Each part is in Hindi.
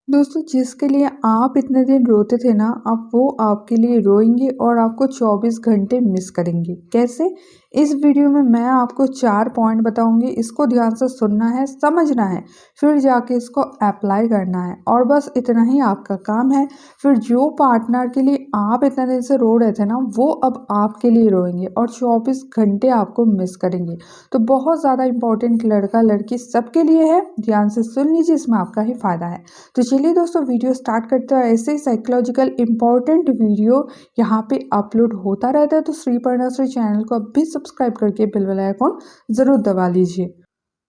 दोस्तों, जिसके लिए आप इतने दिन रोते थे ना, अब वो आपके लिए रोएंगे और आपको 24 घंटे मिस करेंगे। कैसे? इस वीडियो में मैं आपको 4 पॉइंट बताऊंगी। इसको ध्यान से सुनना है, समझना है, फिर जाके इसको अप्लाई करना है और बस इतना ही आपका काम है। फिर जो पार्टनर के लिए आप इतने दिन से रो रहे थे ना, वो अब आपके लिए रोएंगे और 24 घंटे आपको मिस करेंगे। तो बहुत ज़्यादा इंपॉर्टेंट लड़का लड़की सबके लिए है। ध्यान से सुन लीजिए, इसमें आपका ही फायदा है। तो चलिए दोस्तों, वीडियो स्टार्ट करते हैं। ऐसे ही साइकोलॉजिकल इंपॉर्टेंट वीडियो यहाँ पे अपलोड होता रहता है। तो श्री पर्णाश्री चैनल को अब भी सब्सक्राइब करके बेल आइकॉन ज़रूर दबा लीजिए।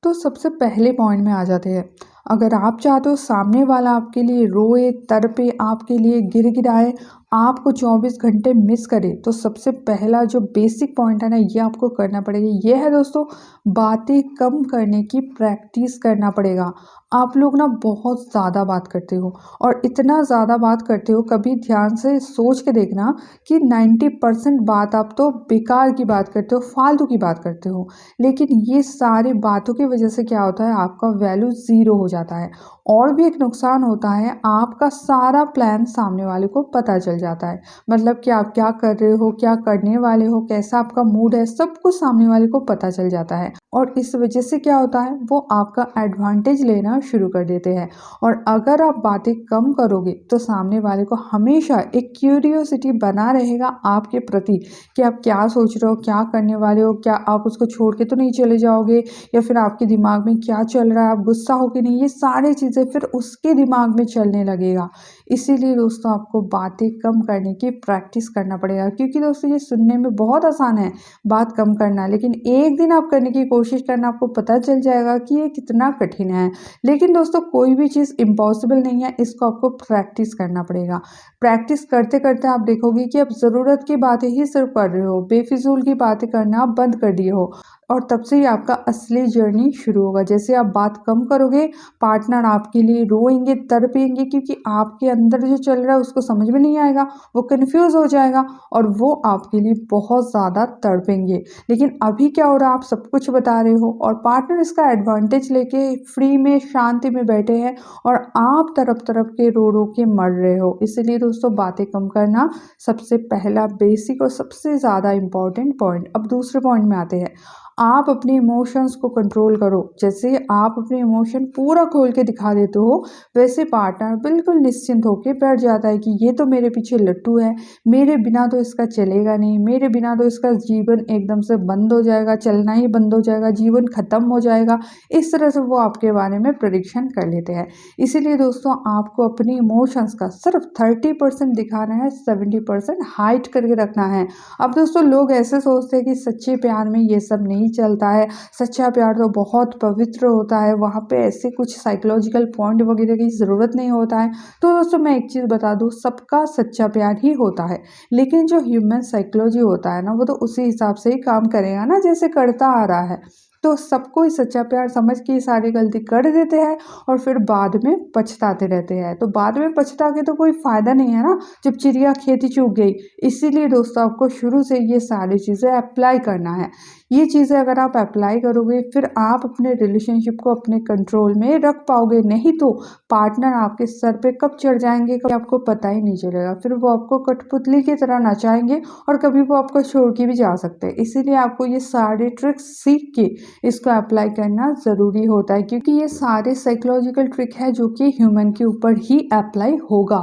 तो सबसे पहले पॉइंट में आ जाते हैं। अगर आप चाहते हो सामने वाला आपके लिए रोए, तड़पे, आपके लिए गिड़गिड़ाए, आपको 24 घंटे मिस करे, तो सबसे पहला जो बेसिक पॉइंट है ना, ये आपको करना पड़ेगा। ये है दोस्तों, बातें कम करने की प्रैक्टिस करना पड़ेगा। आप लोग ना बहुत ज़्यादा बात करते हो और इतना ज़्यादा बात करते हो, कभी ध्यान से सोच के देखना कि 90% बात आप तो बेकार की बात करते हो, फालतू की बात करते हो। लेकिन ये सारी बातों की वजह से क्या होता है, आपका वैल्यू ज़ीरो हो जाता है। और भी एक नुकसान होता है, आपका सारा प्लान सामने वाले को पता चल जाता है। मतलब कि आप क्या कर रहे हो, क्या करने वाले हो, कैसा आपका मूड है, सब कुछ सामने वाले को पता चल जाता है। और इस वजह से क्या होता है, वो आपका एडवांटेज लेना शुरू कर देते हैं। और अगर आप बातें कम करोगे तो सामने वाले को हमेशा एक क्यूरियोसिटी बना रहेगा आपके प्रति कि आप क्या सोच रहे हो, क्या करने वाले हो, क्या आप उसको छोड़ के तो नहीं चले जाओगे, या फिर आपके दिमाग में क्या चल रहा है, आप गुस्सा हो कि नहीं, ये सारी चीज़ें फिर उसके दिमाग में चलने लगेगा। इसीलिए दोस्तों, आपको बातें कम करने की प्रैक्टिस करना पड़ेगा। क्योंकि दोस्तों, ये सुनने में बहुत आसान है बात कम करना, लेकिन एक दिन आप करने की कोशिश करना, आपको पता चल जाएगा कि ये कितना कठिन है। लेकिन दोस्तों, कोई भी चीज़ इम्पॉसिबल नहीं है, इसको आपको प्रैक्टिस करना पड़ेगा। प्रैक्टिस करते करते आप देखोगे कि आप ज़रूरत की बातें ही सिर्फ कर रहे हो, बेफिजूल की बातें करना आप बंद कर दिए हो। और तब से ही आपका असली जर्नी शुरू होगा। जैसे आप बात कम करोगे, पार्टनर आपके लिए रोएंगे, तड़पेंगे, क्योंकि आपके अंदर जो चल रहा है उसको समझ में नहीं आएगा, वो कंफ्यूज हो जाएगा और वो आपके लिए बहुत ज़्यादा तड़पेंगे। लेकिन अभी क्या हो रहा है, आप सब कुछ बता रहे हो और पार्टनर इसका एडवांटेज लेके फ्री में, शांति में बैठे हैं और आप तरफ तरफ के रो रो के मर रहे हो। इसलिए दोस्तों, बातें कम करना सबसे पहला बेसिक और सबसे ज़्यादा इम्पॉर्टेंट पॉइंट। अब दूसरे पॉइंट में आते हैं। आप अपने इमोशंस को कंट्रोल करो। जैसे आप अपने इमोशन पूरा खोल के दिखा देते हो, वैसे पार्टनर बिल्कुल निश्चिंत होकर बैठ जाता है कि ये तो मेरे पीछे लट्टू है, मेरे बिना तो इसका चलेगा नहीं, मेरे बिना तो इसका जीवन एकदम से बंद हो जाएगा, चलना ही बंद हो जाएगा, जीवन खत्म हो जाएगा। इस तरह से वो आपके बारे में प्रेडिक्शन कर लेते हैं। इसीलिए दोस्तों, आपको अपने इमोशंस का सिर्फ 30% दिखाना है, 70% हाइड करके रखना है। अब दोस्तों, लोग ऐसे सोचते हैं कि सच्चे प्यार में ये सब नहीं चलता है, सच्चा प्यार तो बहुत पवित्र होता है, वहाँ पे ऐसे कुछ साइकोलॉजिकल पॉइंट वगैरह की ज़रूरत नहीं होता है। तो दोस्तों, मैं एक चीज़ बता दूँ, सबका सच्चा प्यार ही होता है। लेकिन जो ह्यूमन साइकोलॉजी होता है ना, वो तो उसी हिसाब से ही काम करेगा ना, जैसे करता आ रहा है। तो सबको ही सच्चा प्यार समझ के ये सारी गलती कर देते हैं और फिर बाद में पछताते रहते हैं। तो बाद में पछता के तो कोई फ़ायदा नहीं है ना, जब चिड़िया खेती चूक गई। इसीलिए दोस्तों, आपको शुरू से ये सारी चीज़ें अप्लाई करना है। ये चीज़ें अगर आप अप्लाई करोगे, फिर आप अपने रिलेशनशिप को अपने कंट्रोल में रख पाओगे। नहीं तो पार्टनर आपके सर पे कब चढ़ जाएंगे, कभी आपको पता ही नहीं चलेगा। फिर वो आपको कठपुतली की तरह नचाएंगे और कभी वो आपको छोड़ के भी जा सकते हैं। इसीलिए आपको ये सारे ट्रिक्स सीख के इसको अप्लाई करना ज़रूरी होता है, क्योंकि ये सारे साइकोलॉजिकल ट्रिक है जो कि ह्यूमन के ऊपर ही अप्लाई होगा।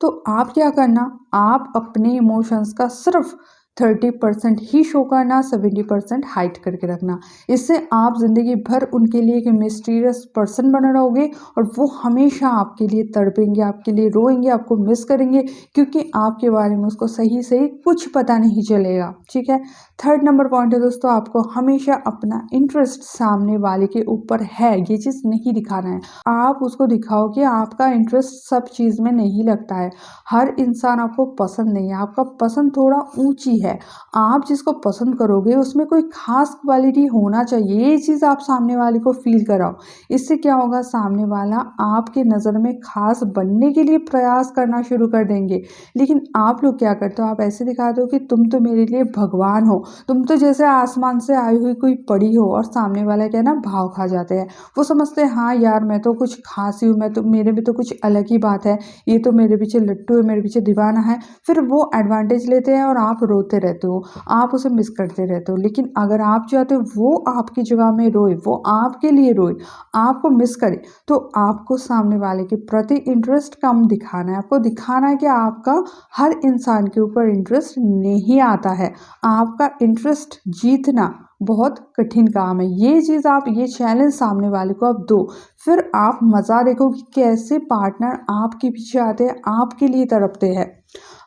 तो आप क्या करना, आप अपने इमोशंस का सिर्फ 30% ही शो करना, 70% हाइड करके रखना। इससे आप ज़िंदगी भर उनके लिए एक मिस्टीरियस पर्सन बने रहोगे और वो हमेशा आपके लिए तड़पेंगे, आपके लिए रोएंगे, आपको मिस करेंगे, क्योंकि आपके बारे में उसको सही सही कुछ पता नहीं चलेगा। ठीक है। थर्ड नंबर पॉइंट है दोस्तों, आपको हमेशा अपना इंटरेस्ट सामने वाले के ऊपर है, ये चीज़ नहीं दिखाना है। आप उसको दिखाओ कि आपका इंटरेस्ट सब चीज़ में नहीं लगता है। हर इंसान आपको पसंद नहीं है, आपका पसंद थोड़ा ऊंची है। है। आप जिसको पसंद करोगे उसमें कोई खास क्वालिटी होना चाहिए, ये चीज़ आप सामने वाले को फील कराओ। इससे क्या होगा, सामने वाला आपके नज़र में खास बनने के लिए प्रयास करना शुरू कर देंगे। लेकिन आप लोग क्या करते हो, आप ऐसे दिखाते हो कि तुम तो मेरे लिए भगवान हो, तुम तो जैसे आसमान से आई हुई कोई परी हो, और सामने वाला क्या है ना, भाव खा जाते हैं। वो समझते हैं हाँ यार मैं तो कुछ खास ही हूँ, मैं तो मेरे में तो कुछ अलग ही बात है, ये तो मेरे पीछे लट्टू है, मेरे पीछे दीवाना है। फिर वो एडवांटेज लेते हैं और आप रोते रहते हो, आप उसे मिस करते रहते हो। लेकिन अगर आप चाहते हो वो आपकी जगह में रोए, वो आपके लिए रोए, आपको मिस करे, तो आपको सामने वाले के प्रति इंटरेस्ट कम दिखाना है। आपको दिखाना है कि आपका हर इंसान के ऊपर इंटरेस्ट नहीं आता है, आपका इंटरेस्ट जीतना बहुत कठिन काम है। ये चीज़ आप, ये चैलेंज सामने वाले को आप दो, फिर आप मज़ा देखो कि कैसे पार्टनर आपके पीछे आते हैं, आपके लिए तड़पते हैं।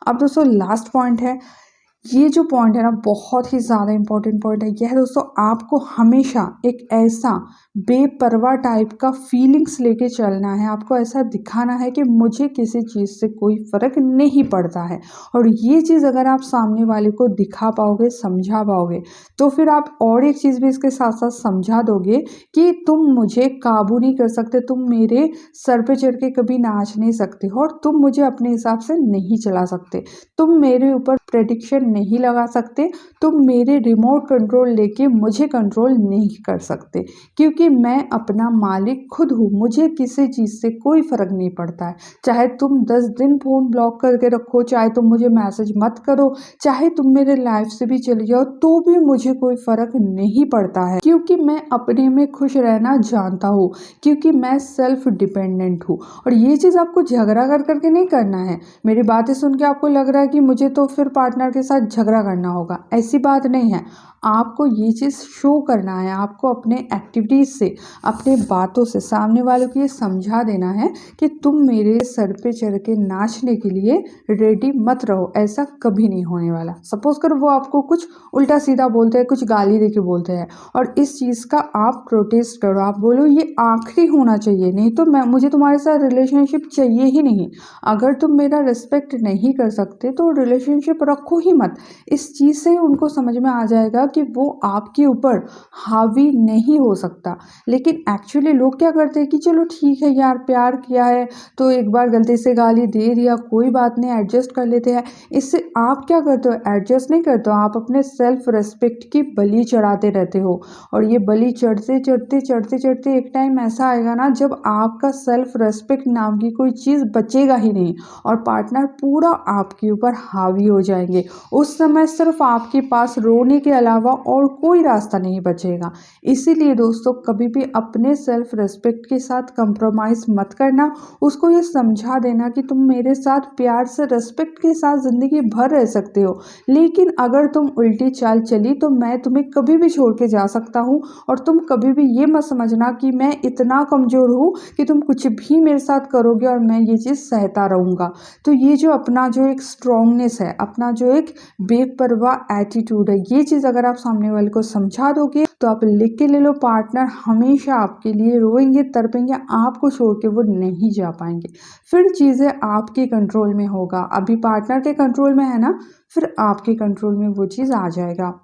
अब दोस्तों लास्ट पॉइंट है, ये जो पॉइंट है ना बहुत ही ज़्यादा इंपॉर्टेंट पॉइंट है। यह दोस्तों आपको हमेशा एक ऐसा बेपरवाह टाइप का फीलिंग्स लेके चलना है, आपको ऐसा दिखाना है कि मुझे किसी चीज़ से कोई फ़र्क नहीं पड़ता है। और ये चीज़ अगर आप सामने वाले को दिखा पाओगे, समझा पाओगे, तो फिर आप और एक चीज़ भी इसके साथ साथ समझा दोगे कि तुम मुझे काबू नहीं कर सकते, तुम मेरे सर पे चढ़ के कभी नाच नहीं सकते हो, और तुम मुझे अपने हिसाब से नहीं चला सकते, तुम मेरे ऊपर प्रेडिक्शन नहीं लगा सकते, तुम मेरे रिमोट कंट्रोल लेके मुझे कंट्रोल नहीं कर सकते, क्योंकि मैं अपना मालिक खुद हूँ, मुझे किसी चीज़ से कोई फ़र्क नहीं पड़ता है। चाहे तुम 10 दिन फ़ोन ब्लॉक करके रखो, चाहे तुम मुझे मैसेज मत करो, चाहे तुम मेरे लाइफ से भी चले जाओ, तो भी मुझे कोई फ़र्क नहीं पड़ता है, क्योंकि मैं अपने में खुश रहना जानता हूँ, क्योंकि मैं सेल्फ डिपेंडेंट हूँ। और ये चीज़ आपको झगड़ा कर करके नहीं करना है। मेरी बातें सुन के आपको लग रहा है कि मुझे तो फिर पार्टनर के साथ झगड़ा करना होगा, ऐसी बात नहीं है। आपको ये चीज़ शो करना है, आपको अपने एक्टिविटीज़ से, अपने बातों से सामने वालों को ये समझा देना है कि तुम मेरे सर पे चढ़ के नाचने के लिए रेडी मत रहो, ऐसा कभी नहीं होने वाला। सपोज करो वो आपको कुछ उल्टा सीधा बोलते हैं, कुछ गाली दे के बोलते हैं, और इस चीज़ का आप प्रोटेस्ट करो, आप बोलो ये आखिरी होना चाहिए, नहीं तो मैं, मुझे तुम्हारे साथ रिलेशनशिप चाहिए ही नहीं। अगर तुम मेरा रिस्पेक्ट नहीं कर सकते तो रिलेशनशिप रखो ही मत। इस चीज़ से उनको समझ में आ जाएगा कि वो आपके ऊपर हावी नहीं हो सकता। लेकिन एक्चुअली लोग क्या करते हैं कि चलो ठीक है यार, प्यार किया है तो एक बार गलती से गाली दे दिया, कोई बात नहीं, एडजस्ट कर लेते हैं। इससे आप क्या करते हो, एडजस्ट नहीं करते हो, आप अपने सेल्फ रेस्पेक्ट की बलि चढ़ाते रहते हो। और ये बलि चढ़ते चढ़ते चढ़ते चढ़ते एक टाइम ऐसा आएगा ना, जब आपका सेल्फ रेस्पेक्ट नाम की कोई चीज़ बचेगा ही नहीं, और पार्टनर पूरा आपके ऊपर हावी हो जाएंगे। उस समय सिर्फ आपके पास रोने के अलावा और कोई रास्ता नहीं बचेगा। इसीलिए दोस्तों कभी भी अपने सेल्फ रेस्पेक्ट के साथ कंप्रोमाइज़ मत करना। उसको ये समझा देना कि तुम मेरे साथ प्यार से, रेस्पेक्ट के साथ ज़िंदगी भर रह सकते हो, लेकिन अगर तुम उल्टी चाल चली तो मैं तुम्हें कभी भी छोड़ के जा सकता हूँ। और तुम कभी भी ये मत समझना कि मैं इतना कमज़ोर हूँ कि तुम कुछ भी मेरे साथ करोगे और मैं ये चीज़ सहता रहूँगा। तो ये जो अपना जो एक स्ट्रॉन्गनेस है, अपना जो एक बेपरवाह एटीट्यूड है, ये चीज़ अगर आप सामने वाले को समझा दोगे तो आप लिख के ले लो, पार्टनर हमेशा आपके लिए रोएंगे, तड़पेंगे, आपको छोड़ के वो नहीं जा पाएंगे। फिर चीज़ें आपके कंट्रोल में होगा। अभी पार्टनर के कंट्रोल में है ना, फिर आपके कंट्रोल में वो चीज़ आ जाएगा।